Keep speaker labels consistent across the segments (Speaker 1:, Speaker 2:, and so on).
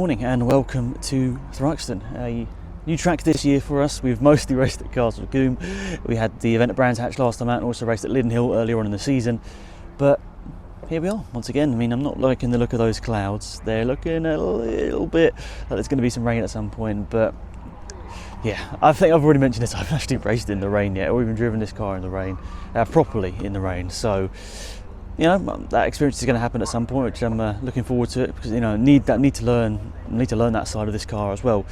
Speaker 1: morning and welcome to Thruxton, a new track this year for us. We've mostly raced at Castle Combe. We had the event at Brands Hatch last time out and also raced at Lydden Hill earlier on in the season. But here we are once again. I mean, I'm not liking the look of those clouds. They're looking a little bit like there's going to be some rain at some point, but yeah, I think I've already mentioned this. I haven't actually raced in the rain yet or even driven this car in the rain, properly in the rain. So you know, that experience is going to happen at some point, which I'm looking forward to it, because you know, need to learn that side of this car as well.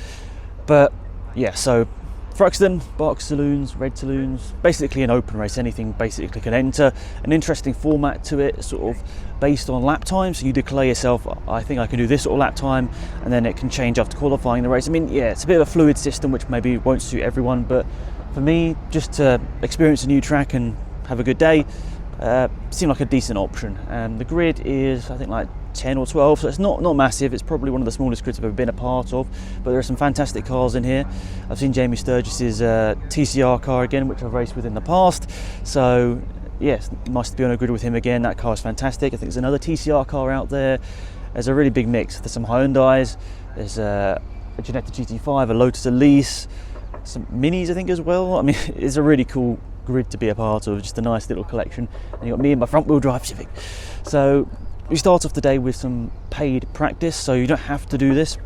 Speaker 1: But yeah, so Thruxton, BARC Saloons, Red Saloons, basically an open race. Anything basically can enter. An interesting format to it, sort of based on lap time. So you declare yourself, I think I can do this sort of lap time, and then it can change after qualifying the race. I mean, yeah, it's a bit of a fluid system, which maybe won't suit everyone, but for me, just to experience a new track and have a good day, seemed like a decent option. The grid is, I think, like 10 or 12, so it's not massive. It's probably one of the smallest grids I've ever been a part of, but there are some fantastic cars in here. I've seen Jamie Sturgis's TCR car again, which I've raced with in the past, so yes, nice to be on a grid with him again. That car is fantastic. I think there's another TCR car out there. There's a really big mix. There's some Hyundais, there's a Ginetta GT5, a Lotus Elise, some Minis I think as well. I mean, it's a really cool grid to be a part of, just a nice little collection. And you've got me and my front wheel drive Civic. So we start off the day with some paid practice, so you don't have to do this,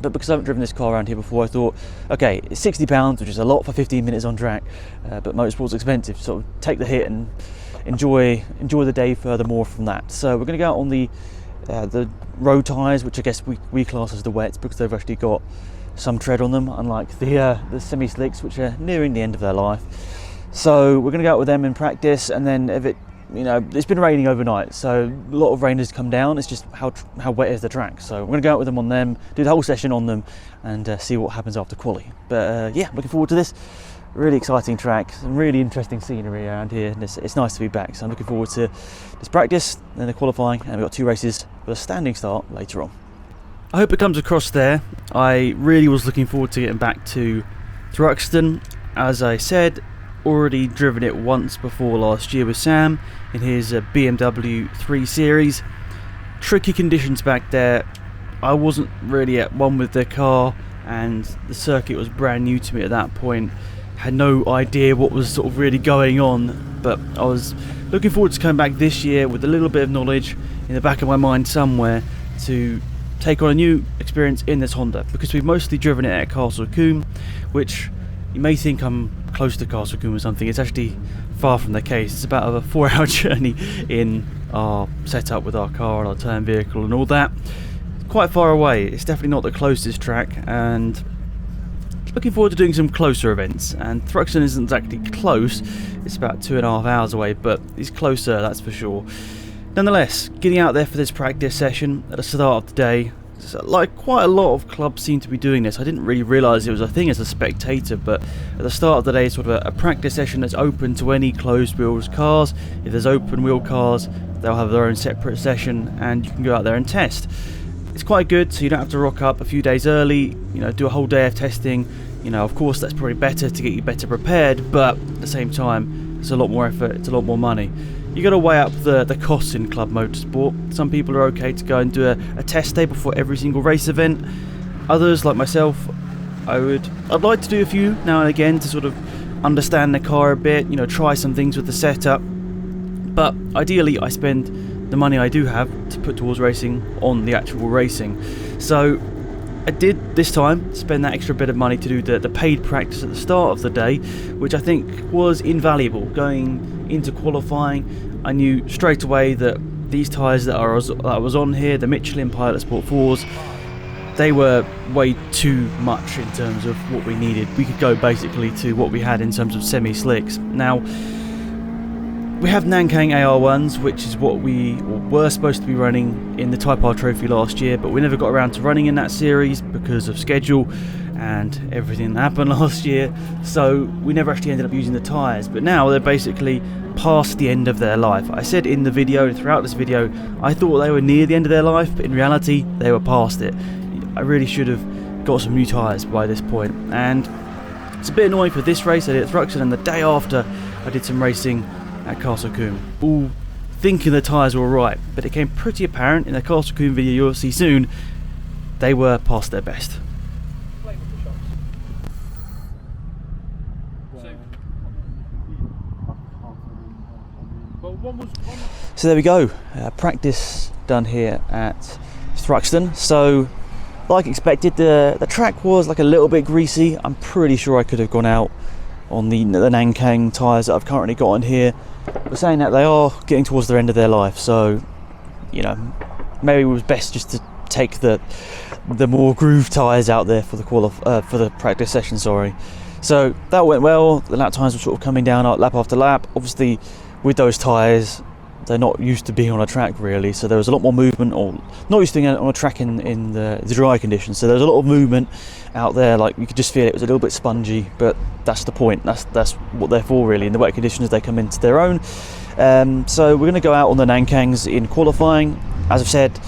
Speaker 1: but because I haven't driven this car around here before, I thought, okay, it's £60, which is a lot for 15 minutes on track, but motorsport's expensive, so take the hit and enjoy the day furthermore from that. So we're going to go out on the road tyres, which I guess we class as the wets, because they've actually got some tread on them, unlike the semi-slicks, which are nearing the end of their life. So we're going to go out with them in practice, and then if it, you know, it's been raining overnight, so a lot of rain has come down. It's just how wet is the track. So we're going to go out with them on them, do the whole session on them, and see what happens after quali. But yeah, looking forward to this. Really exciting track, some really interesting scenery around here, and it's nice to be back. So I'm looking forward to this practice, then the qualifying, and we've got 2 races with a standing start later on. I hope it comes across there. I really was looking forward to getting back to Thruxton. As I said, already driven it once before last year with Sam in his BMW 3 Series. Tricky conditions back there. I wasn't really at one with the car, and the circuit was brand new to me at that point. Had no idea what was sort of really going on, but I was looking forward to coming back this year with a little bit of knowledge in the back of my mind somewhere to take on a new experience in this Honda, because we've mostly driven it at Castle Combe, which you may think I'm close to Castle Combe or something. It's actually far from the case. It's about a 4-hour journey in our setup with our car and our turn vehicle and all that. It's quite far away. It's definitely not the closest track, and looking forward to doing some closer events. And Thruxton isn't exactly close. It's about 2.5 hours away, but it's closer, that's for sure. Nonetheless, getting out there for this practice session at the start of the day. Like quite a lot of clubs seem to be doing this. I didn't really realise it was a thing as a spectator, but at the start of the day, it's sort of a practice session that's open to any closed wheels cars. If there's open wheel cars, they'll have their own separate session, and you can go out there and test. It's quite good, so you don't have to rock up a few days early, you know, do a whole day of testing. You know, of course that's probably better to get you better prepared, but at the same time, it's a lot more effort, it's a lot more money. You got to weigh up the costs in club motorsport. Some people are okay to go and do a test day before every single race event. Others, like myself, I'd like to do a few now and again to sort of understand the car a bit, you know, try some things with the setup. But ideally, I spend the money I do have to put towards racing on the actual racing. So I did this time spend that extra bit of money to do the paid practice at the start of the day, which I think was invaluable. Going into qualifying, I knew straight away that these tyres that I was on here, the Michelin Pilot Sport 4s, they were way too much in terms of what we needed. We could go basically to what we had in terms of semi-slicks. Now, we have Nankang AR1s, which is what we were supposed to be running in the Type R Trophy last year, but we never got around to running in that series because of schedule and everything that happened last year, so we never actually ended up using the tyres. But now they're basically past the end of their life. I said in the video, and throughout this video, I thought they were near the end of their life, but in reality they were past it. I really should have got some new tyres by this point, and it's a bit annoying for this race. I did at Thruxton, and the day after I did some racing at Castle Combe, all thinking the tyres were alright, but it became pretty apparent in the Castle Combe video you'll see soon, they were past their best. So there we go, practice done here at Thruxton. So like expected, the track was like a little bit greasy. I'm pretty sure I could have gone out on the Nankang tyres that I've currently got on here. But saying that, they are getting towards the end of their life, so you know, maybe it was best just to take the more groove tyres out there for the practice session. Sorry. So that went well. The lap times were sort of coming down lap after lap. Obviously, with those tyres, they're not used to being on a track really, so there was a lot more movement, or not used to being on a track in the dry conditions, so there was a lot of movement out there. Like, you could just feel it was a little bit spongy, but that's the point. That's what they're for really. In the wet conditions, they come into their own. So we're going to go out on the Nankangs in qualifying. As I've said,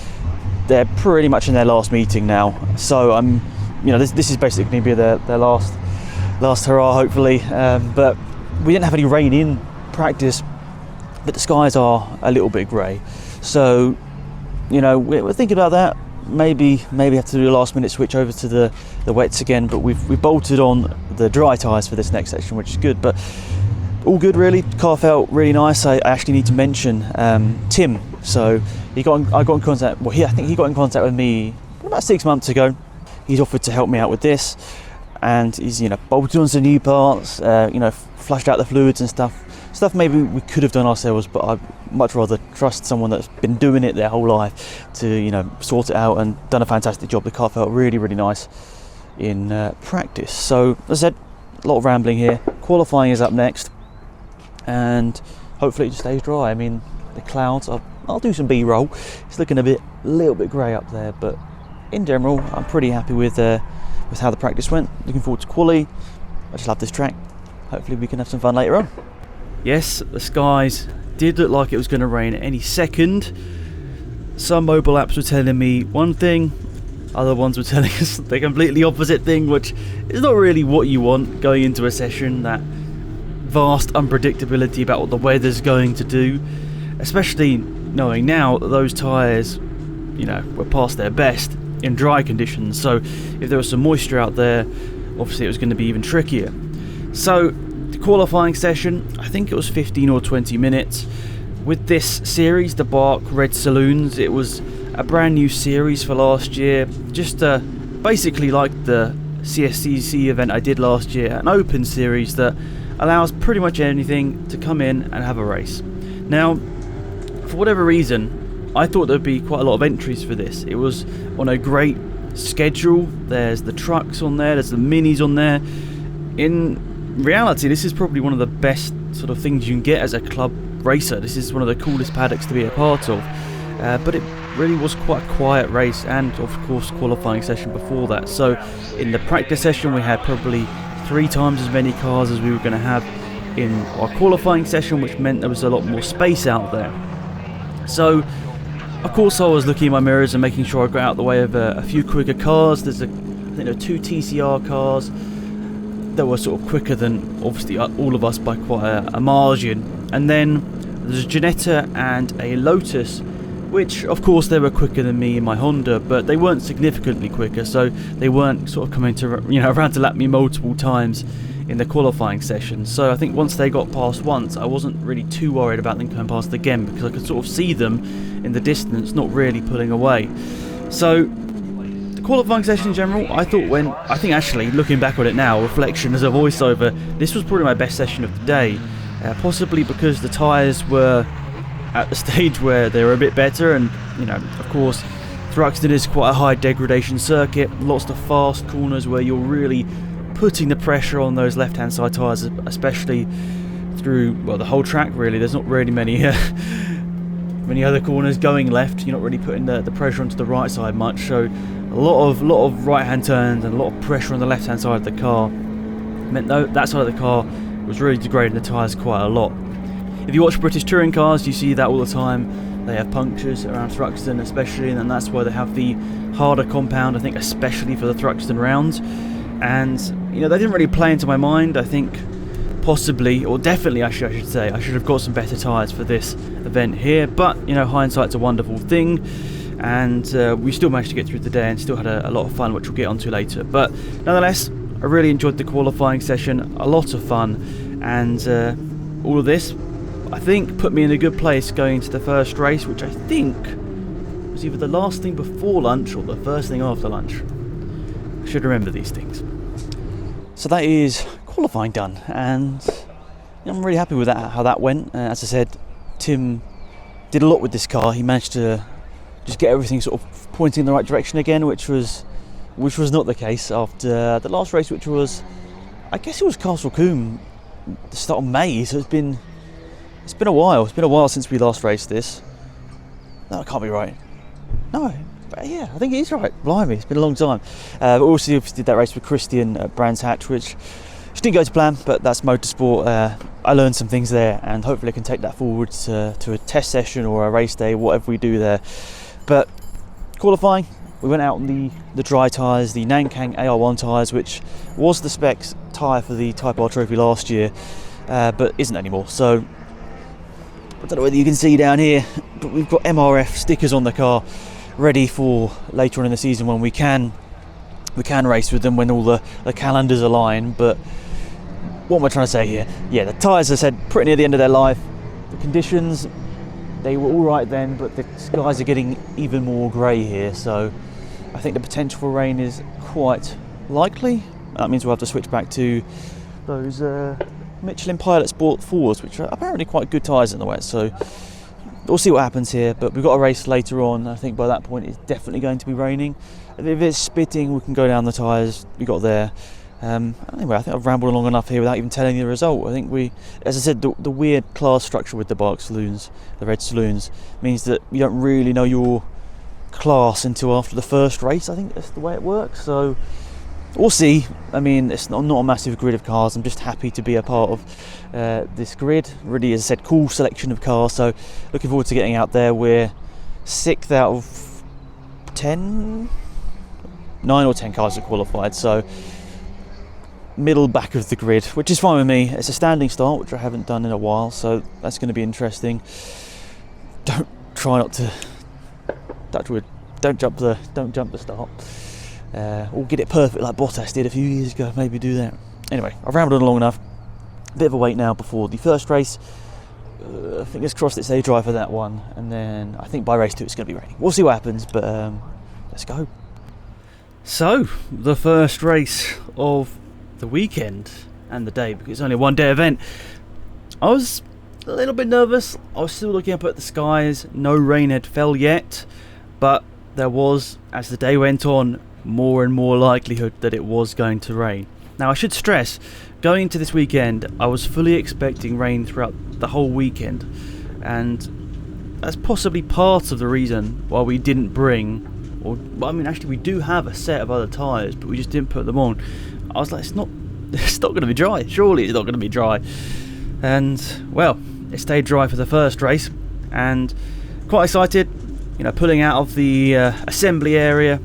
Speaker 1: they're pretty much in their last meeting now, so this is basically going to be their last hurrah, hopefully. But we didn't have any rain in practice, but the skies are a little bit grey, so we're thinking about that. Maybe have to do a last minute switch over to the wets again, but we've bolted on the dry tyres for this next section, which is good. But all good really. Car felt really nice. I actually need to mention Tim. So I got in contact. Well, I think he got in contact with me about 6 months ago. He's offered to help me out with this, and he's bolted on some new parts, flushed out the fluids and stuff maybe we could have done ourselves, but I'd much rather trust someone that's been doing it their whole life to sort it out, and done a fantastic job. The car felt really, really nice in practice. So as I said, a lot of rambling here. Qualifying is up next, and hopefully it just stays dry. I mean, the clouds, I'll do some B-roll. It's looking a little bit grey up there, but in general I'm pretty happy with how the practice went. Looking forward to quali. I just love this track. Hopefully we can have some fun later on. Yes, the skies did look like it was going to rain any second. Some mobile apps were telling me one thing, other ones were telling us the completely opposite thing, which is not really what you want going into a session. That vast unpredictability about what the weather's going to do, especially knowing now that those tyres were past their best in dry conditions. So if there was some moisture out there, obviously it was going to be even trickier. So the qualifying session, I think it was 15 or 20 minutes. With this series, the BARC Red Saloons, it was a brand new series for last year, just basically like the CSCC event I did last year, an open series that allows pretty much anything to come in and have a race. Now, for whatever reason, I thought there'd be quite a lot of entries for this. It was on a great schedule. There's the trucks on there, there's the minis on there. In reality, this is probably one of the best sort of things you can get as a club racer. This is one of the coolest paddocks to be a part of, but it really was quite a quiet race, and of course qualifying session before that. So in the practice session we had probably 3 times as many cars as we were going to have in our qualifying session, which meant there was a lot more space out there. So of course I was looking in my mirrors and making sure I got out of the way of a few quicker cars. I think there were 2 TCR cars that were sort of quicker than obviously all of us by quite a margin, and then there's a Ginetta and a Lotus, which of course they were quicker than me in my Honda, but they weren't significantly quicker, so they weren't sort of coming to around to lap me multiple times in the qualifying session. So I think once they got past once, I wasn't really too worried about them coming past again, because I could sort of see them in the distance, not really pulling away. So qualifying session in general, I think actually looking back on it now, reflection as a voiceover, this was probably my best session of the day, possibly because the tyres were at the stage where they were a bit better, and of course Thruxton is quite a high degradation circuit, lots of fast corners where you're really putting the pressure on those left hand side tyres, especially through the whole track really. There's not really many other corners going left. You're not really putting the pressure onto the right side much, so a lot of right hand turns and a lot of pressure on the left hand side of the car meant that side of the car was really degrading the tyres quite a lot. If you watch British touring cars, you see that all the time. They have punctures around Thruxton especially, and that's why they have the harder compound, I think, especially for the Thruxton rounds. And they didn't really play into my mind. I think possibly, or definitely I should say, I should have got some better tyres for this event here, but hindsight's a wonderful thing. and we still managed to get through the day and still had a lot of fun, which we'll get onto later. But nonetheless, I really enjoyed the qualifying session, a lot of fun, and all of this, I think, put me in a good place going into the first race, which I think was either the last thing before lunch or the first thing after lunch. I should remember these things. So that is qualifying done, and I'm really happy with that, how that went. As I said, Tim did a lot with this car. He managed to just get everything sort of pointing in the right direction again, which was not the case after the last race, which was, I guess it was Castle Combe, the start of May. So it's been a while. It's been a while since we last raced this. No, it can't be right. No, yeah, I think it is right. Blimey, it's been a long time. But also did that race with Christian at Brands Hatch, which didn't go to plan, but that's motorsport. I learned some things there, and hopefully I can take that forward to a test session or a race day, whatever we do there. But qualifying, we went out on the dry tyres, the Nankang AR1 tyres, which was the specs tyre for the Type R Trophy last year, but isn't anymore. So I don't know whether you can see down here, but we've got MRF stickers on the car ready for later on in the season when we can race with them when all the calendars align. But what am I trying to say here? Yeah, the tyres, as I said, pretty near the end of their life. The conditions, they were all right then, but the skies are getting even more grey here, so I think the potential for rain is quite likely. That means we'll have to switch back to those Michelin Pilot Sport 4s, which are apparently quite good tyres in the wet, so we'll see what happens here. But we've got a race later on. I think by that point it's definitely going to be raining. If it's spitting, we can go down the tyres we got there. Anyway, I think I've rambled along enough here without even telling you the result. I think as I said, the weird class structure with the BARC Saloons, the red Saloons, means that you don't really know your class until after the first race. I think that's the way it works. So we'll see. I mean, it's not a massive grid of cars. I'm just happy to be a part of this grid. Really, as I said, cool selection of cars. So looking forward to getting out there. We're 6th out of 10, 9 or 10 cars are qualified. So middle back of the grid, which is fine with me. It's a standing start, which I haven't done in a while, so that's going to be interesting. Don't jump the start. Or get it perfect like Bottas did a few years ago. Maybe do that. Anyway, I've rambled on long enough. Bit of a wait now before the first race. Fingers crossed it's a dry for that one, and then I think by race 2 it's going to be raining. We'll see what happens, but let's go. So the first race of the weekend and the day, because it's only a one-day event. I was a little bit nervous. I was still looking up at the skies. No rain had fell yet, but there was, as the day went on, more and more likelihood that it was going to rain. Now, I should stress, going into this weekend, I was fully expecting rain throughout the whole weekend, and that's possibly part of the reason why we didn't bring, actually we do have a set of other tyres, but we just didn't put them on. I was like, it's not going to be dry. Surely it's not going to be dry. And, well, it stayed dry for the first race. And quite excited, pulling out of the assembly area,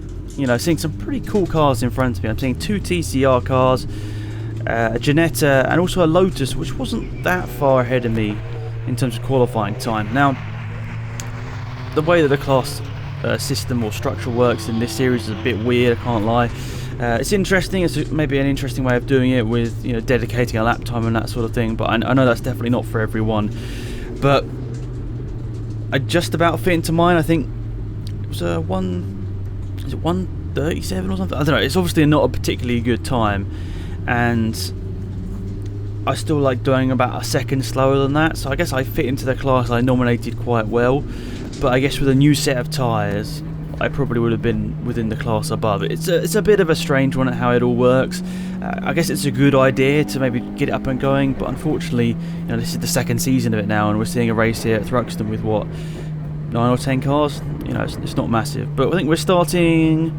Speaker 1: seeing some pretty cool cars in front of me. I'm seeing 2 TCR cars, a Ginetta, and also a Lotus, which wasn't that far ahead of me in terms of qualifying time. Now, the way that the class system or structure works in this series is a bit weird, I can't lie. It's interesting. It's maybe an interesting way of doing it with dedicating a lap time and that sort of thing. But I know that's definitely not for everyone. But I just about fit into mine. I think it was 1:37 or something. I don't know. It's obviously not a particularly good time, and I still like doing about a second slower than that. So I guess I fit into the class I nominated quite well. But I guess with a new set of tyres, I probably would have been within the class above. It's a bit of a strange one at how it all works. I guess it's a good idea to maybe get it up and going, but unfortunately, this is the second season of it now, and we're seeing a race here at Thruxton with 9 or 10 cars. It's not massive, but I think we're starting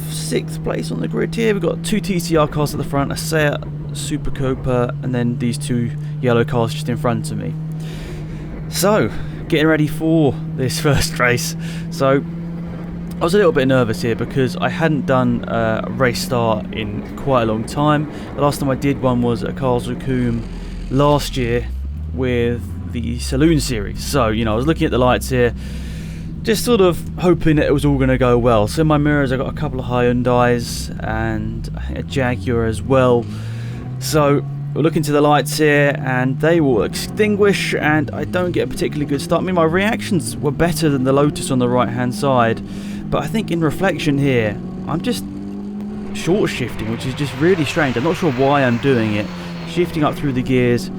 Speaker 1: 6th place on the grid here. We've got 2 TCR cars at the front, a Seat Super Copa, and then these 2 yellow cars just in front of me. So, getting ready for this first race. So I was a little bit nervous here because I hadn't done a race start in quite a long time. The last time I did one was at Castle Combe last year with the Saloons series. So I was looking at the lights here, just sort of hoping that it was all going to go well. So in my mirrors I got a couple of Hyundais and I think a Jaguar as well. So we'll look into the lights here and they will extinguish and I don't get a particularly good start. I mean, my reactions were better than the Lotus on the right hand side, but I think in reflection here I'm just short shifting, which is just really strange. I'm not sure why I'm doing it. Shifting up through the gears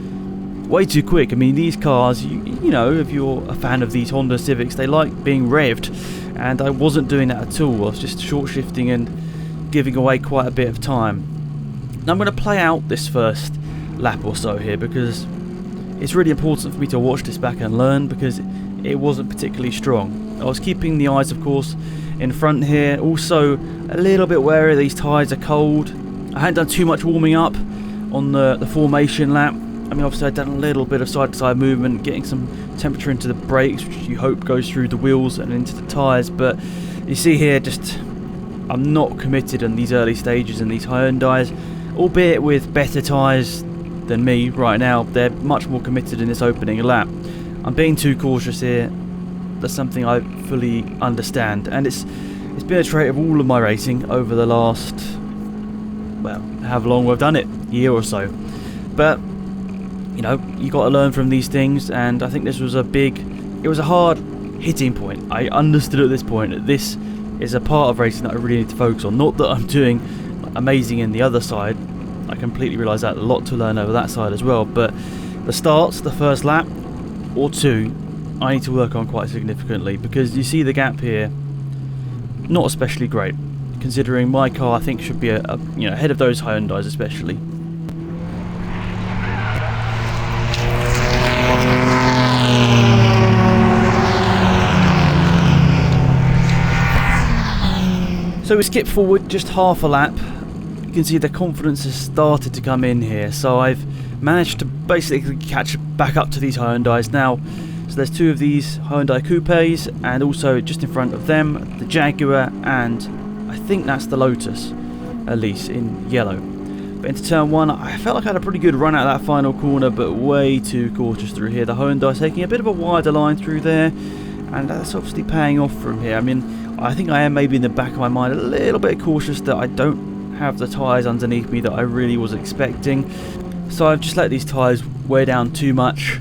Speaker 1: way too quick. I mean, these cars, you know, if you're a fan of these Honda Civics, they like being revved, and I wasn't doing that at all. I was just short shifting and giving away quite a bit of time. Now I'm going to play out this first lap or so here because it's really important for me to watch this back and learn, because it wasn't particularly strong. I was keeping the eyes, of course, in front here. Also a little bit wary, these tyres are cold. I hadn't done too much warming up on the formation lap. I mean, obviously I'd done a little bit of side-to-side movement, getting some temperature into the brakes, which you hope goes through the wheels and into the tyres, but you see here, just I'm not committed in these early stages in these Hyundais, albeit with better tyres than me right now. They're much more committed in this opening lap. I'm being too cautious here. That's something I fully understand, and it's been a trait of all of my racing over the last, well, however long we've done it, year or so. But you know, you got to learn from these things, and I think this was it was a hard hitting point. I understood at this point that this is a part of racing that I really need to focus on. Not that I'm doing amazing in the other side. I completely realise that, a lot to learn over that side as well. But the starts, the first lap or two, I need to work on quite significantly, because you see the gap here, not especially great, considering my car I think should be ahead of those Hyundais especially. So we skip forward just half a lap. You can see the confidence has started to come in here. So I've managed to basically catch back up to these Hyundais now. So there's two of these Hyundai Coupes, and also just in front of them the Jaguar, and I think that's the Lotus, at least in yellow. But into turn one, I felt like I had a pretty good run out of that final corner, but way too cautious through here. The Hyundai taking a bit of a wider line through there, and that's obviously paying off from here. I mean, I think I am maybe in the back of my mind a little bit cautious that I don't have the tyres underneath me that I really was expecting. So I've just let these tyres wear down too much.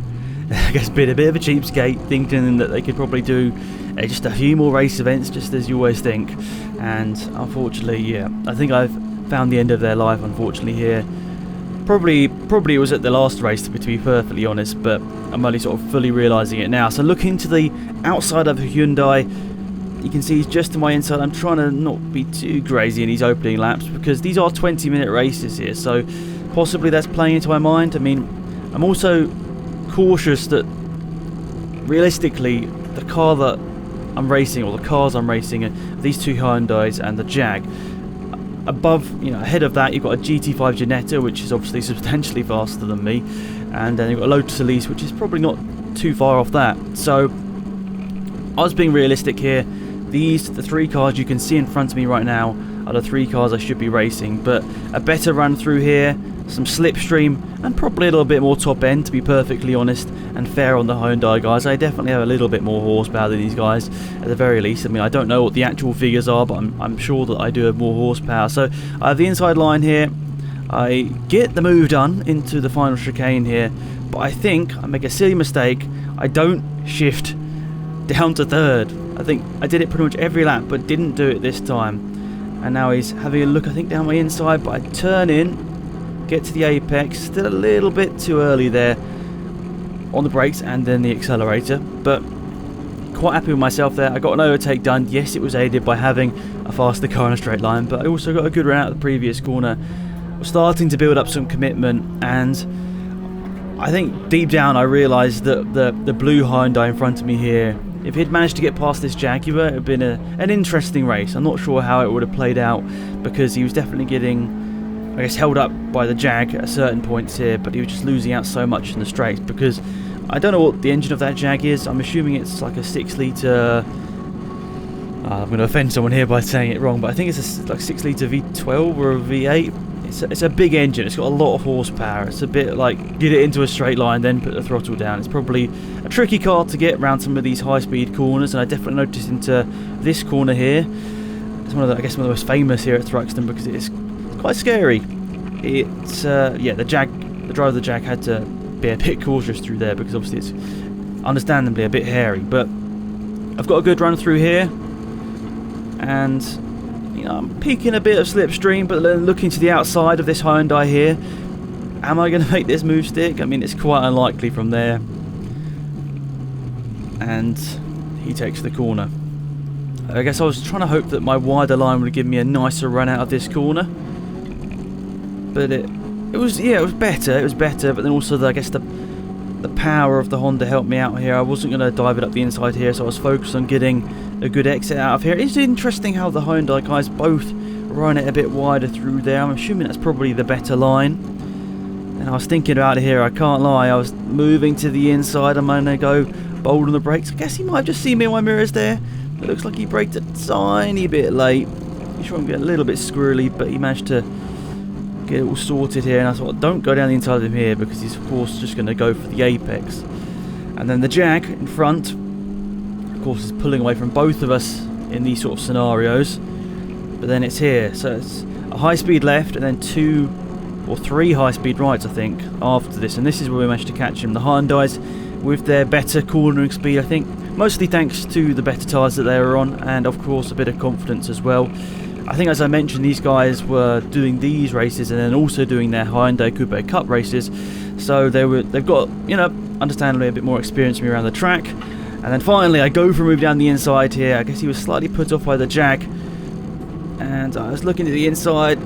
Speaker 1: I guess been a bit of a cheapskate, thinking that they could probably do just a few more race events, just as you always think. And unfortunately, yeah, I think I've found the end of their life, unfortunately, here. Probably it was at the last race, to be perfectly honest, but I'm only sort of fully realising it now. So looking to the outside of the Hyundai, you can see he's just to my inside. I'm trying to not be too crazy in these opening laps, because these are 20-minute races here, so possibly that's playing into my mind. I mean, I'm also cautious that realistically the car that I'm racing, or the cars I'm racing, are these two Hyundais and the Jag. Above, ahead of that, you've got a GT5 Ginetta, which is obviously substantially faster than me, and then you've got a Lotus Elise, which is probably not too far off that. So I was being realistic here. The three cars you can see in front of me right now are the three cars I should be racing, but a better run through here, some slipstream, and probably a little bit more top end, to be perfectly honest, and fair on the Hyundai guys. I definitely have a little bit more horsepower than these guys, at the very least. I mean, I don't know what the actual figures are, but I'm sure that I do have more horsepower. So I have the inside line here. I get the move done into the final chicane here, but I think I make a silly mistake. I don't shift down to third. I think I did it pretty much every lap, but didn't do it this time. And now he's having a look, I think, down my inside, but I turn in, get to the apex, still a little bit too early there on the brakes and then the accelerator, but quite happy with myself there. I got an overtake done. Yes, it was aided by having a faster car in a straight line, but I also got a good run out of the previous corner. I was starting to build up some commitment, and I think deep down I realised that the blue Hyundai in front of me here, if he'd managed to get past this Jaguar, it would have been an interesting race. I'm not sure how it would have played out, because he was definitely getting, I guess, held up by the Jag at certain points here, but he was just losing out so much in the straights, because I don't know what the engine of that Jag is. I'm assuming it's like a 6-litre... I'm going to offend someone here by saying it wrong, but I think it's like 6-litre V12 or a V8. it's a big engine. It's got a lot of horsepower. It's a bit like get it into a straight line, then put the throttle down. It's probably a tricky car to get around some of these high-speed corners, and I definitely noticed into this corner here. It's one of the, I guess, one of the most famous here at Thruxton because it's quite scary. It's yeah, the driver of the Jag had to be a bit cautious through there because obviously it's understandably a bit hairy. But I've got a good run through here, and you know, I'm peaking a bit of slipstream, but then looking to the outside of this Hyundai here, am I going to make this move stick? I mean, it's quite unlikely from there. And he takes the corner. I guess I was trying to hope that my wider line would give me a nicer run out of this corner, but it was better. But then also I guess the power of the Honda helped me out here. I wasn't going to dive it up the inside here, so I was focused on getting a good exit out of here. It's interesting how the Hyundai guys both run it a bit wider through there. I'm assuming that's probably the better line. And I was thinking about it here, I can't lie, I was moving to the inside. I'm going to go bold on the brakes. I guess he might have just seen me in my mirrors there. It looks like he braked a tiny bit late. I'm sure I'm getting a little bit squirrely, but he managed to get it all sorted here. And I thought, don't go down the inside of him here because he's of course just going to go for the apex. And then the Jag in front, of course, is pulling away from both of us in these sort of scenarios. But then it's here, so it's a high-speed left and then 2 or 3 high-speed rights, I think, after this. And this is where we managed to catch him. The Hyundais with their better cornering speed, I think, mostly thanks to the better tyres that they were on, and of course a bit of confidence as well. I think, as I mentioned, these guys were doing these races and then also doing their Hyundai Coupe Cup races, so they've got, you know, understandably a bit more experience than me around the track. And then finally I go for a move down the inside here. I guess he was slightly put off by the Jag, and I was looking at the inside,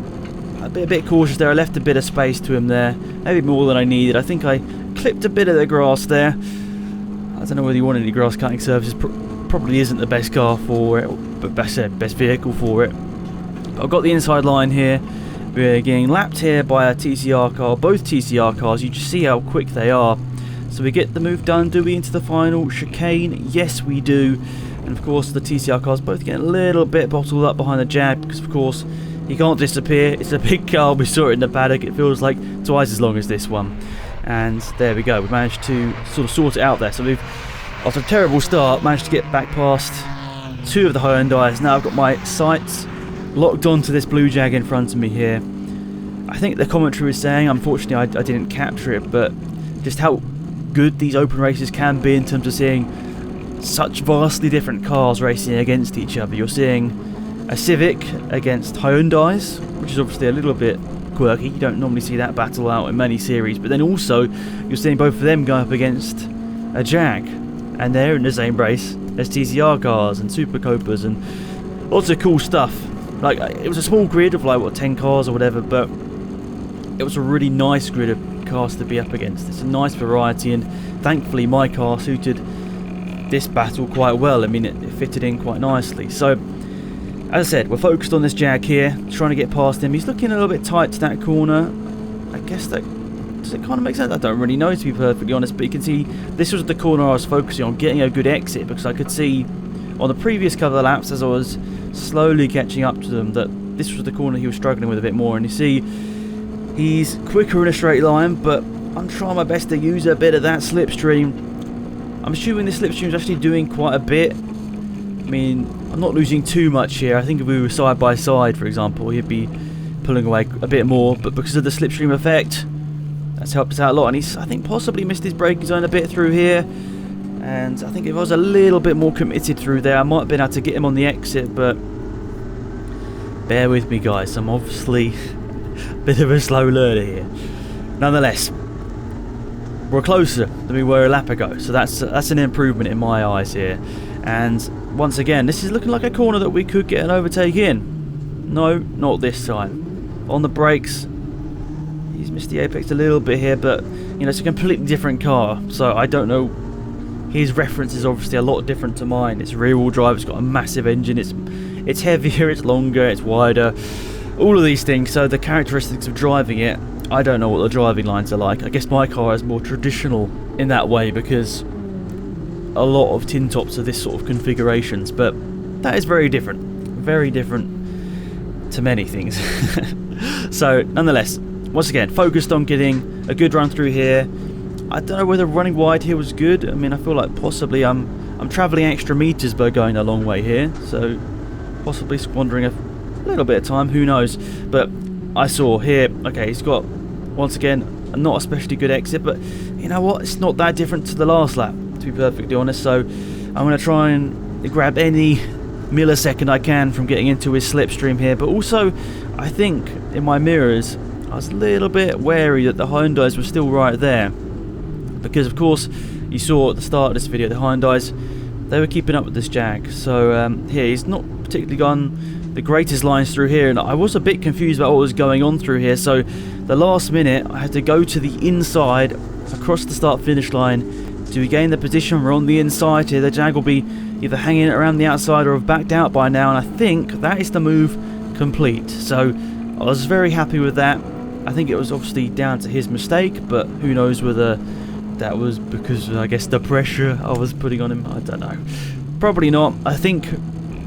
Speaker 1: a bit cautious there. I left a bit of space to him there, maybe more than I needed. I think I clipped a bit of the grass there. I don't know whether you want any grass cutting services. Probably isn't the best car for it, but best vehicle for it. I've got the inside line here. We're getting lapped here by a TCR car, both TCR cars. You just see how quick they are. So we get the move done. Do we into the final chicane? Yes, we do. And of course, the TCR cars both getting a little bit bottled up behind the Jag because, of course, he can't disappear. It's a big car. We saw it in the paddock. It feels like twice as long as this one. And there we go. We managed to sort of sort it out there. So we've, after a terrible start, managed to get back past 2 of the Hyundais. Now I've got my sights locked onto this blue Jag in front of me here. I think the commentary was saying, unfortunately I didn't capture it, but just how good these open races can be in terms of seeing such vastly different cars racing against each other. You're seeing a Civic against Hyundais, which is obviously a little bit quirky. You don't normally see that battle out in many series, but then also you're seeing both of them going up against a Jag, and they're in the same race as TCR cars and Super Copas and lots of cool stuff. Like, it was a small grid of like, what, 10 cars or whatever, but it was a really nice grid of cars to be up against. It's a nice variety, and thankfully my car suited this battle quite well. I mean, it fitted in quite nicely. So, as I said, we're focused on this Jag here, trying to get past him. He's looking a little bit tight to that corner. I guess that, does it kind of make sense? I don't really know, to be perfectly honest, but you can see this was the corner I was focusing on, getting a good exit, because I could see on the previous couple of laps as I was slowly catching up to them that this was the corner he was struggling with a bit more. And you see he's quicker in a straight line, but I'm trying my best to use a bit of that slipstream. I'm assuming this slipstream is actually doing quite a bit. I mean, I'm not losing too much here. I think if we were side by side, for example, he'd be pulling away a bit more, but because of the slipstream effect, that's helped us out a lot. And he's, I think, possibly missed his braking zone a bit through here. And I think if I was a little bit more committed through there, I might have been able to get him on the exit, but bear with me, guys. I'm obviously a bit of a slow learner here. Nonetheless, we're closer than we were a lap ago, so that's an improvement in my eyes here. And once again, this is looking like a corner that we could get an overtake in. No, not this time. On the brakes, he's missed the apex a little bit here, but you know, it's a completely different car, so I don't know. His reference is obviously a lot different to mine. It's rear-wheel drive, it's got a massive engine, it's heavier, it's longer, it's wider, all of these things. So the characteristics of driving it, I don't know what the driving lines are like. I guess my car is more traditional in that way because a lot of tin tops are this sort of configurations, but that is very different to many things. So nonetheless, once again, focused on getting a good run through here. I don't know whether running wide here was good. I mean, I feel like possibly I'm travelling extra meters by going a long way here, so possibly squandering a little bit of time, who knows. But I saw here, okay, he's got, once again, not especially good exit, but you know what, it's not that different to the last lap, to be perfectly honest. So I'm going to try and grab any millisecond I can from getting into his slipstream here. But also, I think in my mirrors I was a little bit wary that the Hyundais were still right there, because of course you saw at the start of this video the Hyundais, they were keeping up with this Jag. So here he's not particularly gone the greatest lines through here, and I was a bit confused about what was going on through here. So the last minute I had to go to the inside across the start finish line to regain the position. We're on the inside here. The Jag will be either hanging around the outside or have backed out by now, and I think that is the move complete. So I was very happy with that. I think it was obviously down to his mistake, but who knows whether that was because I guess the pressure I was putting on him. I don't know, probably not. I think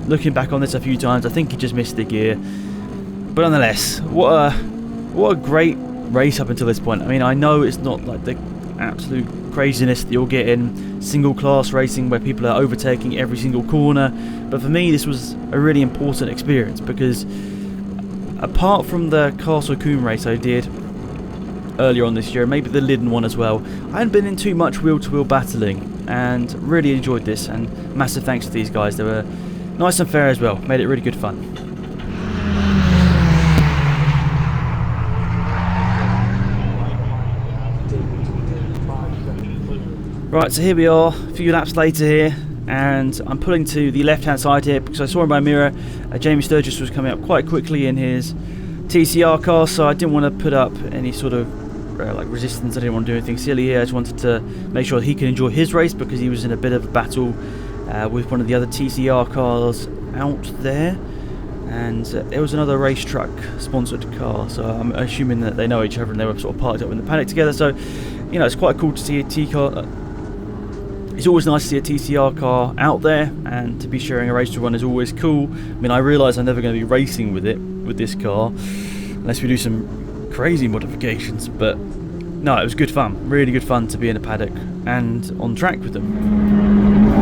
Speaker 1: looking back on this a few times, I think he just missed the gear. But nonetheless, what a great race up until this point. I mean, I know it's not like the absolute craziness that you'll get in single class racing where people are overtaking every single corner, but for me this was a really important experience, because apart from the Castle Combe race I did earlier on this year, maybe the Lyddon one as well, I hadn't been in too much wheel-to-wheel battling, and really enjoyed this, and massive thanks to these guys. They were nice and fair as well, made it really good fun. Right, so here we are, a few laps later here, and I'm pulling to the left-hand side here because I saw in my mirror Jamie Sturgis was coming up quite quickly in his TCR car, so I didn't want to put up any sort of like resistance. I didn't want to do anything silly here. I just wanted to make sure that he could enjoy his race, because he was in a bit of a battle with one of the other TCR cars out there, and it was another race truck sponsored car, so I'm assuming that they know each other and they were sort of parked up in the paddock together. So you know, it's quite cool to see a T car. It's always nice to see a TCR car out there, and to be sharing a race to run is always cool. I mean, I realise I'm never going to be racing with this car unless we do some crazy modifications, but no, it was good fun, really good fun to be in a paddock and on track with them.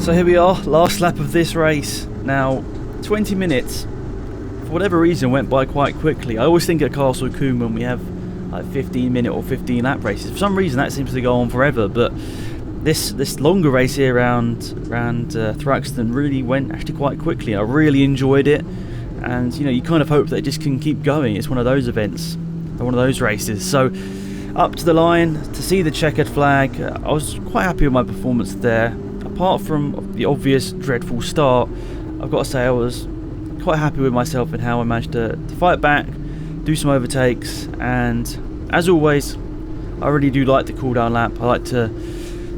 Speaker 1: So here we are, last lap of this race. Now, 20 minutes, for whatever reason, went by quite quickly. I always think at Castle Combe when we have like 15-minute or 15-lap races, for some reason that seems to go on forever, but this longer race here around Thruxton really went actually quite quickly. I really enjoyed it, and you know, you kind of hope that it just can keep going. It's one of those events, one of those races. So up to the line to see the checkered flag, I was quite happy with my performance there. Apart from the obvious dreadful start, I've got to say I was quite happy with myself and how I managed to fight back, do some overtakes, and as always, I really do like the cool down lap. I like to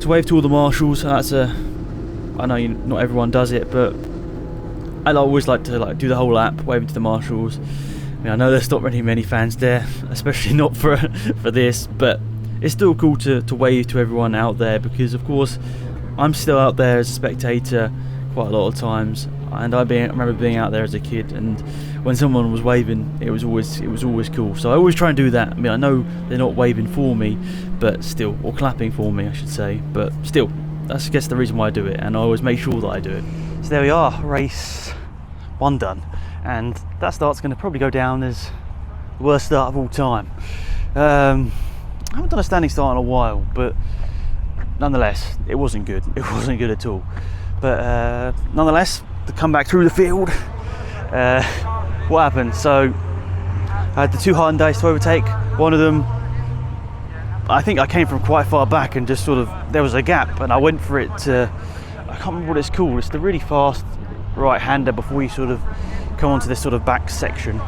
Speaker 1: wave to all the marshals. That's I know not everyone does it, but I always like to do the whole lap, waving to the marshals. I mean, I know there's not really many fans there, especially not for this, but it's still cool to wave to everyone out there, because of course I'm still out there as a spectator quite a lot of times, and I remember being out there as a kid, and when someone was waving, it was always cool. So I always try and do that. I mean, I know they're not waving for me, but still, or clapping for me I should say, but still, that's I guess the reason why I do it, and I always make sure that I do it. So there we are, race 1 done, and that start's going to probably go down as the worst start of all time. I haven't done a standing start in a while, but nonetheless, it wasn't good. It wasn't good at all. But nonetheless, to come back through the field, what happened? So I had the 2 Hyundais to overtake. One of them, I think I came from quite far back, and just sort of, there was a gap, and I went for it to, I can't remember what it's called. It's the really fast right-hander before you sort of come onto this sort of back section.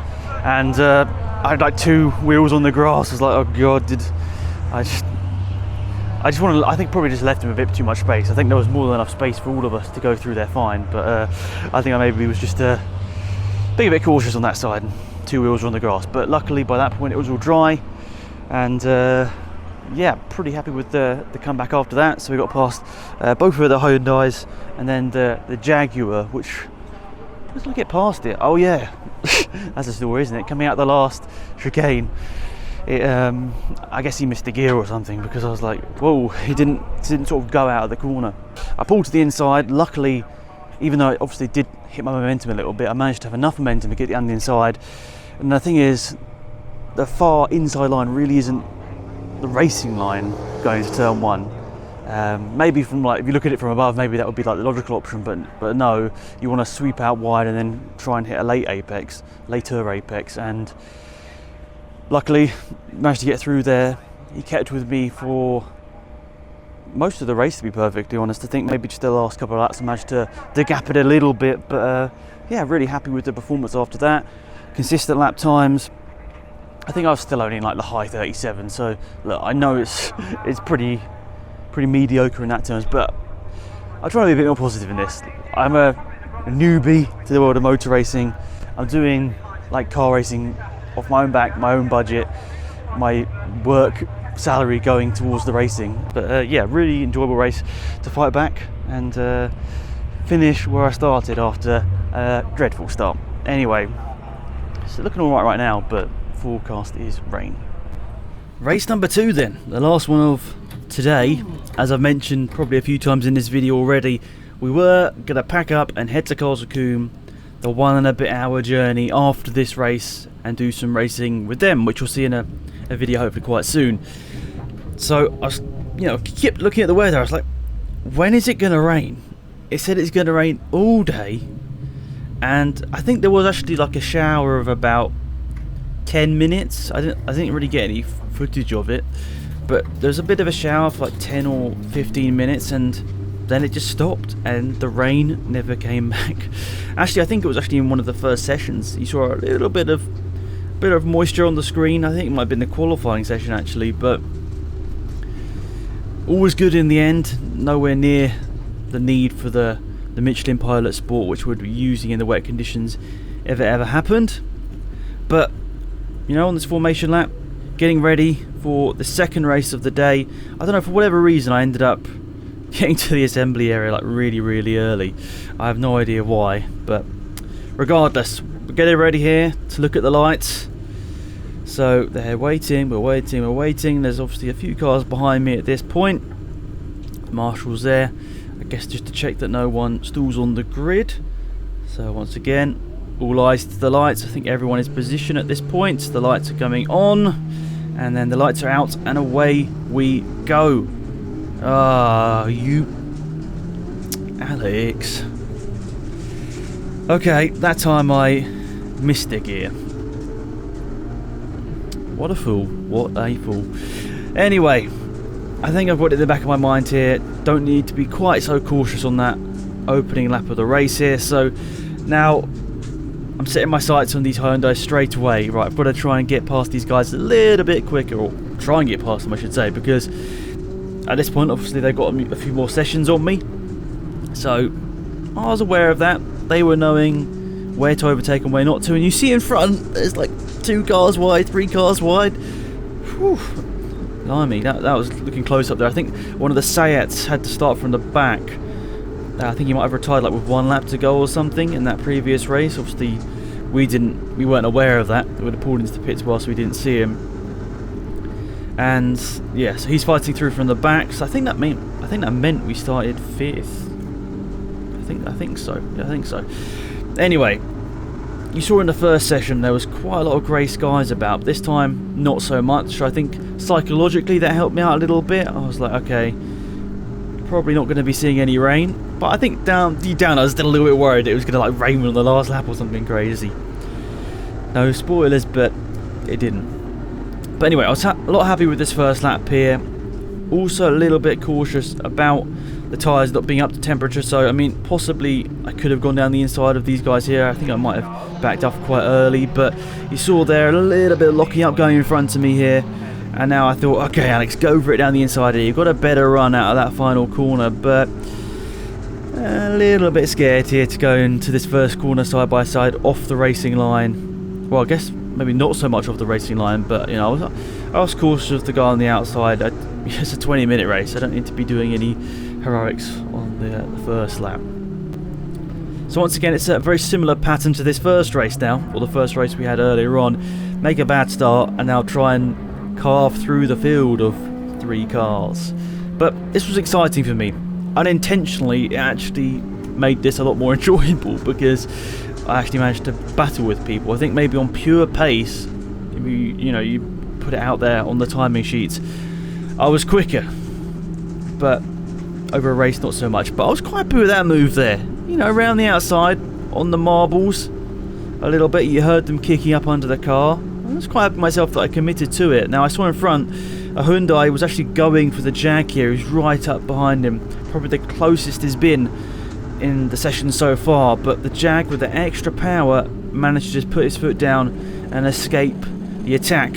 Speaker 1: And I had like 2 wheels on the grass. I was like, oh God, I think probably just left him a bit too much space. I think there was more than enough space for all of us to go through there fine, but I think I maybe was just being a bit cautious on that side. 2 wheels were on the grass, but luckily by that point it was all dry, and yeah, pretty happy with the comeback after that. So we got past both of the Hyundais and then the Jaguar, which, let's look at past it. Oh yeah, that's a story, isn't it? Coming out the last chicane, I guess he missed a gear or something, because I was like, whoa, he didn't sort of go out of the corner. I pulled to the inside. Luckily, even though it obviously did hit my momentum a little bit, I managed to have enough momentum to get it on the inside. And the thing is, the far inside line really isn't the racing line going to turn 1. Maybe from, like, if you look at it from above, maybe that would be like the logical option, but no, you want to sweep out wide and then try and hit a later apex. And luckily managed to get through there. He kept with me for most of the race, to be perfectly honest. I think maybe just the last couple of laps I managed to gap it a little bit, but yeah, really happy with the performance after that. Consistent lap times. I think I was still only in like the high 37, so look, I know it's pretty mediocre in that terms, but I'll try to be a bit more positive in this. I'm a newbie to the world of motor racing. I'm doing like car racing off my own back, my own budget, my work salary going towards the racing. But yeah, really enjoyable race to fight back and finish where I started after a dreadful start. Anyway, it's looking all right now, but forecast is rain. Race number 2 then, the last one of today. As I've mentioned probably a few times in this video already, we were going to pack up and head to Castle, the 1.5 hour journey after this race, and do some racing with them, which we'll see in a video hopefully quite soon. So I was, kept looking at the weather. I was like, when is it going to rain? It said it's going to rain all day, and I think there was actually like a shower of about 10 minutes. I didn't really get any footage of it, but there's a bit of a shower for like 10 or 15 minutes, and then it just stopped and the rain never came back. Actually, I think it was actually in one of the first sessions you saw a little bit of moisture on the screen. I think it might have been the qualifying session actually, but all was good in the end. Nowhere near the need for the Michelin Pilot Sport, which we'd be using in the wet conditions, if it ever happened. But on this formation lap, getting ready for the second race of the day. I don't know, for whatever reason I ended up getting to the assembly area like really early. I have no idea why, but regardless, we're getting ready here to look at the lights. So they're waiting, we're waiting. There's obviously a few cars behind me at this point. The marshal's there, I guess just to check that no one stalls on the grid. So once again, all eyes to the lights. I think everyone is positioned at this point. The lights are coming on, and then the lights are out, and away we go. You Alex. Okay, that time I missed a gear. What a fool. Anyway, I think I've got it in the back of my mind here. Don't need to be quite so cautious on that opening lap of the race here. So now I'm setting my sights on these Hyundai straight away. Right, I've got to try and get past these guys a little bit quicker, or try and get past them I should say, because at this point obviously they've got a few more sessions on me. So I was aware of that. They were knowing where to overtake and where not to, and you see in front there's like 2 cars wide, 3 cars wide. Whew. Blimey, that was looking close up there. I think one of the Sayats had to start from the back. I think he might have retired like with 1 lap to go or something in that previous race. Obviously we weren't aware of that. We would have pulled into the pits whilst we didn't see him. And yeah, so he's fighting through from the back. So I think that meant we started 5th. I think so. Anyway, you saw in the first session there was quite a lot of grey skies about. This time, not so much. I think psychologically that helped me out a little bit. I was like, okay, probably not going to be seeing any rain. But I think deep down I was still a little bit worried it was going to like rain on the last lap or something crazy. No spoilers, but it didn't. But anyway, I was a lot happy with this first lap here. Also a little bit cautious about the tyres not being up to temperature, so I mean possibly I could have gone down the inside of these guys here. I think I might have backed off quite early, but you saw there a little bit of locking up going in front of me here, And now I thought, okay, Alex, go for it down the inside here. You've got a better run out of that final corner, but a little bit scared here to go into this first corner side by side off the racing line. Well, I guess maybe not so much off the racing line, but you know, I was cautious of the guy on the outside. It's a 20-minute race. I don't need to be doing any heroics on the first lap. So once again, it's a very similar pattern to this first race now, or the first race we had earlier on. Make a bad start and now try and carve through the field of 3 cars. But this was exciting for me. Unintentionally, it actually made this a lot more enjoyable because I actually managed to battle with people. I think maybe on pure pace, you put it out there on the timing sheets, I was quicker, but over a race not so much. But I was quite happy with that move there, you know, around the outside on the marbles a little bit. You heard them kicking up under the car. I was quite happy myself that I committed to it. Now I saw in front a Hyundai was actually going for the Jag here. He's right up behind him, probably the closest he's been in the session so far, but the Jag with the extra power managed to just put his foot down and escape the attack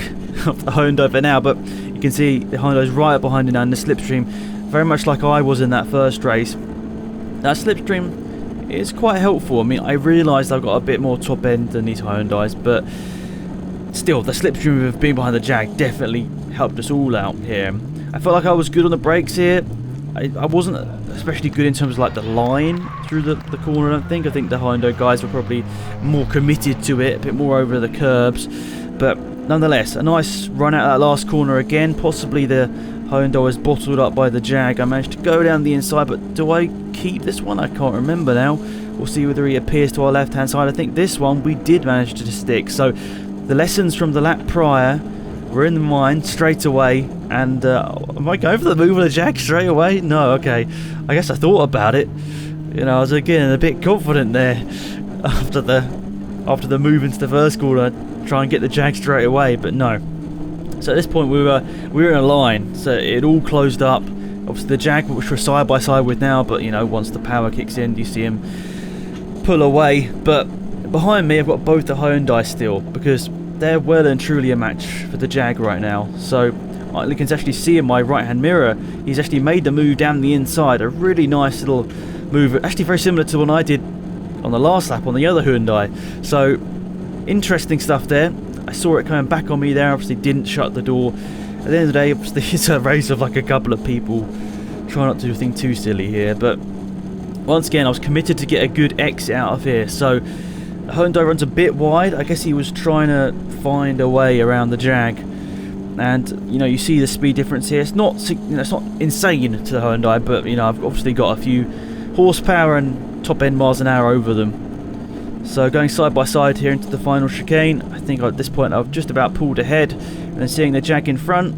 Speaker 1: of the Hyundai for now. But you can see the Hyundai's right up behind him now in the slipstream, very much like I was in that first race. That slipstream is quite helpful. I mean, I realised I've got a bit more top end than these Hyundais, but still, the slipstream of being behind the Jag definitely helped us all out here. I felt like I was good on the brakes here. I wasn't especially good in terms of like the line through the corner, I don't think. I think the Hyundai guys were probably more committed to it, a bit more over the curbs. But nonetheless, a nice run out of that last corner again. Possibly the Hyundai was bottled up by the Jag. I managed to go down the inside, but do I keep this one? I can't remember now. We'll see whether he appears to our left-hand side. I think this one we did manage to stick. So the lessons from the lap prior were in the mind straight away. And am I going for the move of the Jag straight away? No, okay. I guess I thought about it. You know, I was again a bit confident there after the move into the first corner, try and get the Jag straight away, but no. So at this point we were in a line, so it all closed up. Obviously the Jag, which we're side by side with now, but you know, once the power kicks in, you see him pull away. But behind me I've got both the Hyundai still, because they're well and truly a match for the Jag right now. So you can actually see in my right hand mirror, he's actually made the move down the inside, a really nice little move, actually very similar to one I did on the last lap on the other Hyundai. So interesting stuff there. I saw it coming back on me there, obviously didn't shut the door. At the end of the day, obviously it's a race of like a couple of people. Try not to do anything too silly here, but once again I was committed to get a good exit out of here. So Hyundai runs a bit wide. I guess he was trying to find a way around the Jag, and you know, you see the speed difference here. It's not, it's not insane to the Hyundai, but you know, I've obviously got a few horsepower and top end miles an hour over them. So going side by side here into the final chicane, I think at this point I've just about pulled ahead, and then seeing the Jag in front,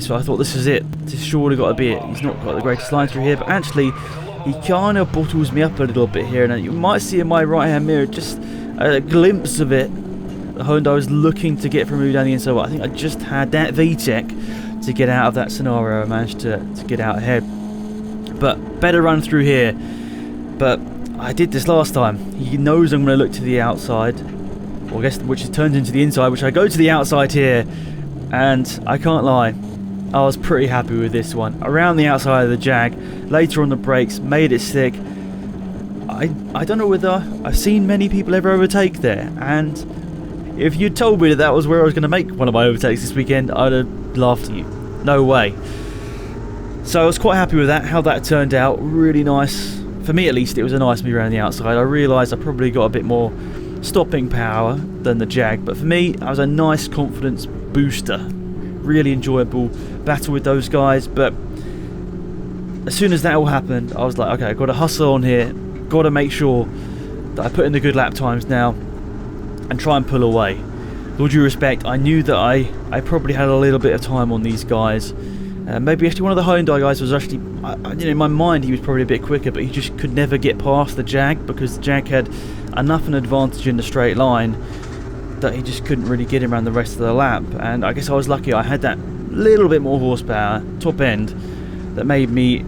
Speaker 1: so I thought this is it. This has surely got to be it. He's not got the greatest line through here, but actually he kind of bottles me up a little bit here, and you might see in my right hand mirror just a glimpse of it. The Hyundai was looking to get from move down the inside, but I think I just had that VTEC to get out of that scenario. I managed to get out ahead, but better run through here. But I did this last time. He knows I'm going to look to the outside, or I guess which is turned into the inside, which I go to the outside here, and I can't lie, I was pretty happy with this one. Around the outside of the Jag, later on the brakes, made it stick. I don't know whether I've seen many people ever overtake there, and if you told me that that was where I was going to make one of my overtakes this weekend, I'd have laughed at you. No way. So I was quite happy with that, how that turned out. Really nice. For me at least, it was a nice move around the outside. I realised I probably got a bit more stopping power than the Jag, but for me, that was a nice confidence booster. Really enjoyable battle with those guys, but as soon as that all happened, I was like, okay, I've got to hustle on here, got to make sure that I put in the good lap times now and try and pull away. With all due respect, I knew that I probably had a little bit of time on these guys. Maybe actually one of the Hyundai guys was actually, in my mind he was probably a bit quicker, but he just could never get past the Jag, because the Jag had enough an advantage in the straight line that he just couldn't really get him around the rest of the lap. And I guess I was lucky I had that little bit more horsepower, top end, that made me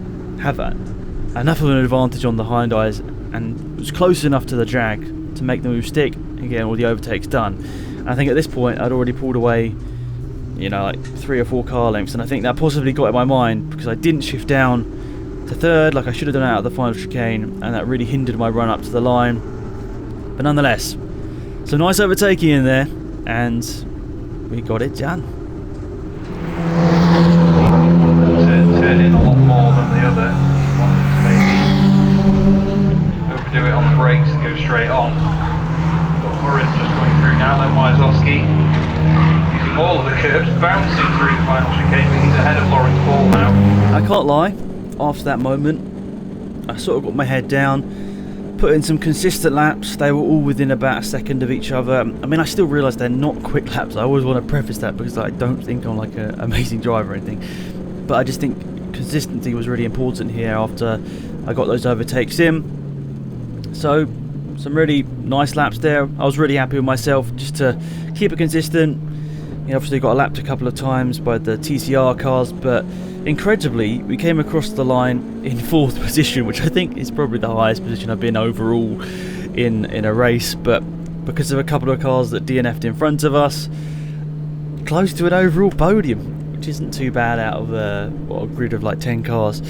Speaker 1: have enough of an advantage on the Hyundais, and was close enough to the Jag to make the move stick and get all the overtakes done. And I think at this point I'd already pulled away you know, like 3 or 4 car lengths, and I think that possibly got in my mind because I didn't shift down to third like I should have done out of the final chicane, and that really hindered my run up to the line. But nonetheless, some nice overtaking in there, and we got it done.
Speaker 2: Turn in a lot more than the other one, maybe overdo it on the brakes and go straight on. Got Curran just going through now, then Wyazowski using all of the curbs, bouncing through the final chicane, but he's ahead of Lawrence Paul now.
Speaker 1: I can't lie, after that moment I sort of got my head down, put in some consistent laps. They were all within about a second of each other. I mean, I still realise they're not quick laps. I always want to preface that because I don't think I'm like an amazing driver or anything, but I just think consistency was really important here after I got those overtakes in. So some really nice laps there. I was really happy with myself just to keep it consistent. You know, obviously got lapped a couple of times by the TCR cars, but incredibly we came across the line in 4th position, which I think is probably the highest position I've been overall in a race, but because of a couple of cars that DNF'd in front of us, close to an overall podium, which isn't too bad out of a grid of like 10 cars.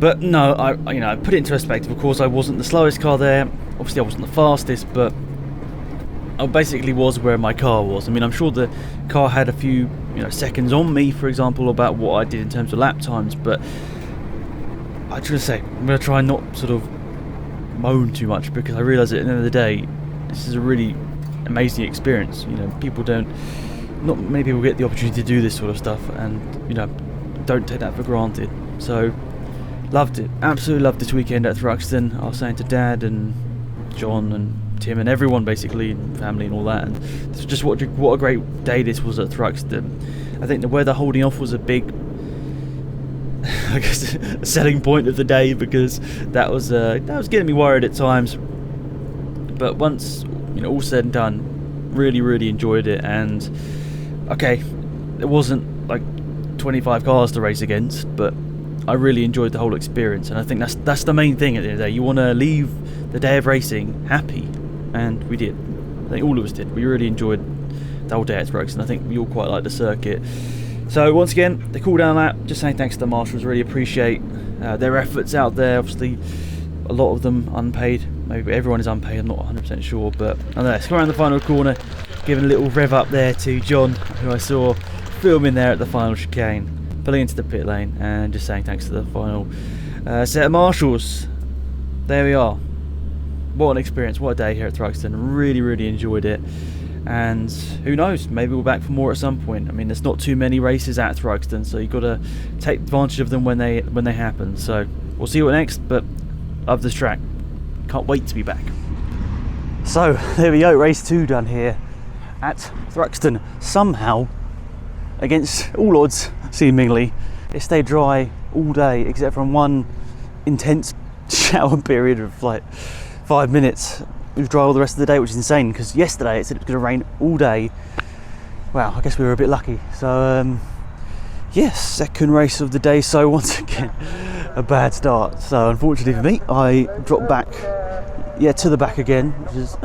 Speaker 1: But no, I put it into perspective. Of course, I wasn't the slowest car there. Obviously, I wasn't the fastest, but I basically was where my car was. I mean, I'm sure the car had a few seconds on me, for example, about what I did in terms of lap times. But I just say I'm going to try and not sort of moan too much, because I realise at the end of the day, this is a really amazing experience. Not many people get the opportunity to do this sort of stuff, and don't take that for granted. So loved it, absolutely loved this weekend at Thruxton. I was saying to Dad and John and Tim and everyone, basically, and family and all that, and this was just what a great day this was at Thruxton. I think the weather holding off was a big, I guess, a selling point of the day, because that was getting me worried at times. But once all said and done, really enjoyed it. And okay, it wasn't like 25 cars to race against, but I really enjoyed the whole experience, and I think that's the main thing at the end of the day. You want to leave the day of racing happy, and we did. I think all of us did. We really enjoyed the whole day at Thruxton, and I think we all quite liked the circuit. So once again, the cool down lap, just saying thanks to the marshals. Really appreciate their efforts out there. Obviously, a lot of them unpaid. Maybe everyone is unpaid, I'm not 100% sure, but nonetheless, come around the final corner, giving a little rev up there to John, who I saw filming there at the final chicane, pulling into the pit lane, and just saying thanks to the final set of marshals. There we are. What an experience, what a day here at Thruxton. Really enjoyed it, and who knows, maybe we're back for more at some point. I mean, there's not too many races at Thruxton, so you've got to take advantage of them when they happen. So we'll see what next, but love this track. Can't wait to be back. So there we go, race 2 done here at Thruxton. Somehow, against all odds seemingly, it stayed dry all day except from one intense shower period of like 5 minutes. It was dry all the rest of the day, which is insane, because yesterday it said it was going to rain all day. Wow, I guess we were a bit lucky. So yes, second race of the day, so once again a bad start. So unfortunately for me, I dropped back to the back again, which is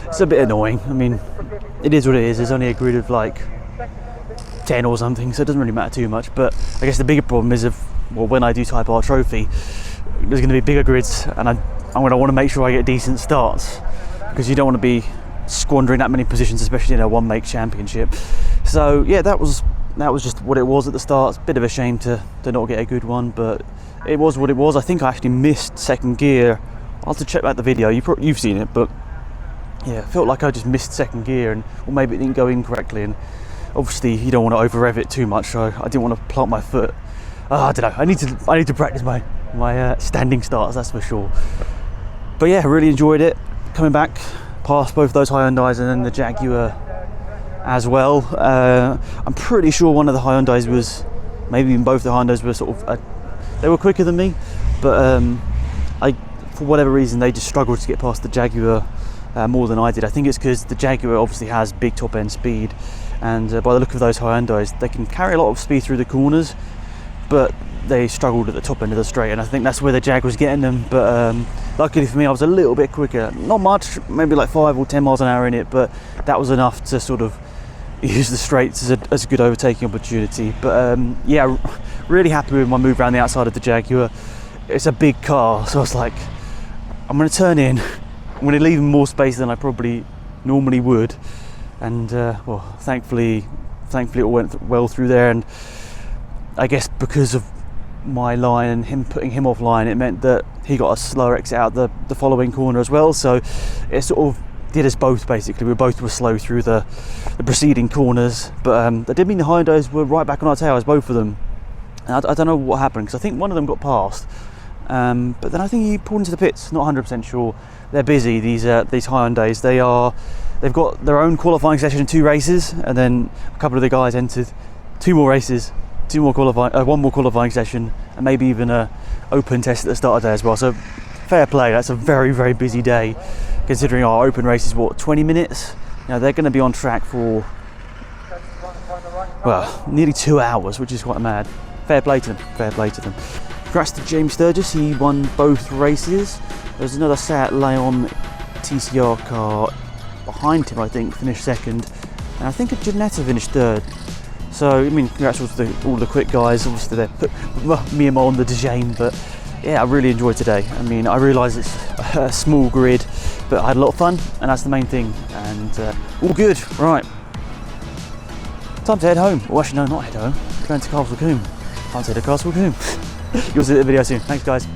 Speaker 1: it's a bit annoying. I mean, it is what it is. There's only a grid of like 10 or something, so it doesn't really matter too much. But I guess the bigger problem is when I do Type R Trophy, there's going to be bigger grids, and I'm going to want to make sure I get decent starts, because you don't want to be squandering that many positions, especially in a one make championship. So yeah, that was just what it was at the start. It's a bit of a shame to not get a good one, but it was what it was. I think I actually missed second gear. I'll have to check back the video. You've seen it, but yeah, it felt like I just missed second gear, or maybe it didn't go in correctly. And obviously, you don't want to over rev it too much, so I didn't want to plant my foot. I don't know. I need to practice my standing starts, that's for sure. But yeah, really enjoyed it. Coming back past both those Hyundais and then the Jaguar as well. I'm pretty sure one of the Hyundais was, maybe even both the Hyundais were sort of, they were quicker than me, but for whatever reason they just struggled to get past the Jaguar more than I did. I think it's because the Jaguar obviously has big top end speed, and by the look of those Hyundais, they can carry a lot of speed through the corners, but they struggled at the top end of the straight, and I think that's where the Jag was getting them. But luckily for me, I was a little bit quicker, not much, maybe like 5 or 10 miles an hour in it, but that was enough to sort of use the straights as a good overtaking opportunity. But yeah, really happy with my move around the outside of the Jaguar. It's a big car, so I was like, I'm going to turn in, I'm going to leave more space than I probably normally would, and well, thankfully it all went well through there. And I guess because of my line and him putting him offline, it meant that he got a slower exit out the following corner as well, so it sort of did us both basically. We both were slow through the preceding corners, but that did mean the Hyundais were right back on our tails, both of them. And I don't know what happened, because I think one of them got past, but then I think he pulled into the pits. Not 100% sure. They're busy, these Hyundais. They've got their own qualifying session in 2 races, and then a couple of the guys entered 2 more races, one more qualifying session, and maybe even a open test at the start of the day as well. So fair play. That's a very, very busy day, considering our open race is what, 20 minutes. Now they're going to be on track for, well, nearly 2 hours, which is quite mad. Fair play to them. Fair play to them. Congrats to James Sturgis. He won both races. There's another Seat Leon TCR car behind him, I think, finished second, and I think a Ginetta finished third. So, I mean, congrats to all the quick guys. Obviously, they put me and Mo on the DeJane, but yeah, I really enjoyed today. I mean, I realise it's a small grid, but I had a lot of fun, and that's the main thing. And all good. Right, time to head home. Well, actually, no, not head home. We're going to Castle Combe. Time to head to Castle Combe. You'll see the video soon. Thanks, guys.